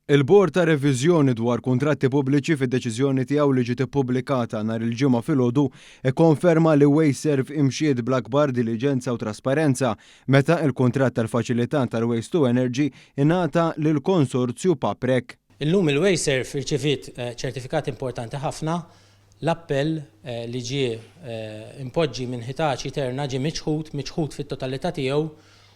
Il-Bord ta' Reviżjoni dwar kuntratti pubbliċi fid-deċiżjoni tiegħu li ġiet ippubblikata nhar il-ġimgħa filgħodu ikkonferma li Wayserv imxiet bl-akbar diligenza u trasparenza meta l-kuntratt tal-faċilitant tal-Waste to Energy ingħata lill-konsorzju Paprec. Illum il-Wayserv irċeviet ċertifikat importanti ħafna. L-appell li ġie impoġġi minn Hitachi Terna ġie miċħud fit-totalità tiegħu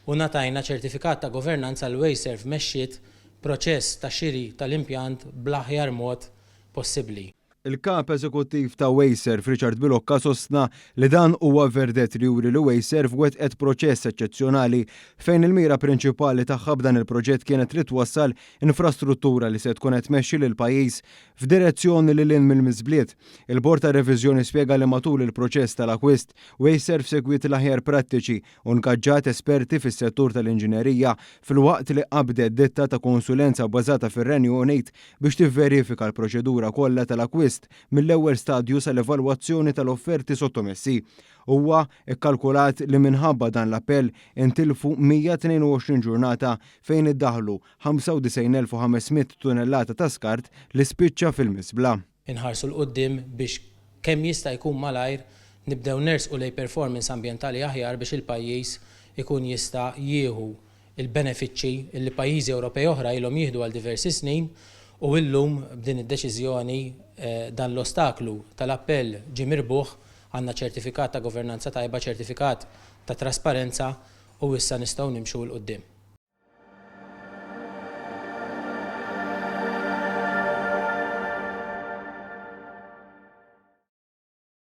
u ngħatajna ċertifikat ta' governanza l Wayserv mexxiet proċess ta' xiri tal-impjant bl-aħjar mod possibbli. Il-kap eżekuttiv ta' Wayserv Richard Bilokka sostna li dan huwa verdett li juri li Wayserv wettqet proċess eċċezzjonali fejn il-mira prinċipali tagħha b'dan il-proġett kienet li twassal infrastruttura li se tkun qed tmexxi lil pajjiż f'direzzjoni lil hinn mill-miżbliet. Il-Bord ta' Reviżjoni spjega li matul il-proċess tal-akwist Wayserv segwiet l-aħjar prattiċi u nkaġġat esperti fis-settur tal-inġinerija filwaqt li qabdet ditta ta' konsulenza bbażata fir-Renju Unit biex tivverifika l-proċedura kollha tal-akwist mill-ewwel stadju sal-evalwazzjoni tal-offerti sottomessi. Huwa kkalkulat li minħabba dan l-appell intilfu 122 ġurnata fejn iddaħlu 95,500 tunellata ta' skart li spiċċa fil-misbla. Inħarsu l-qudiem biex kemm jista' jkun malajr nibdew nersqu lejn performance ambjentali aħjar biex il-pajjiż ikun jista' jieħu il-benefiċċji li pajjiżi Ewropej oħra ilhom jieħdu għal diversi snin. U illum b'din id-deċiżjoni dan l-ostaklu tal-appell ġie mirbuħ, għandna ċertifikat ta' governanza tajba, ċertifikat ta' trasparenza u issa nistgħu nimxu l qudiem.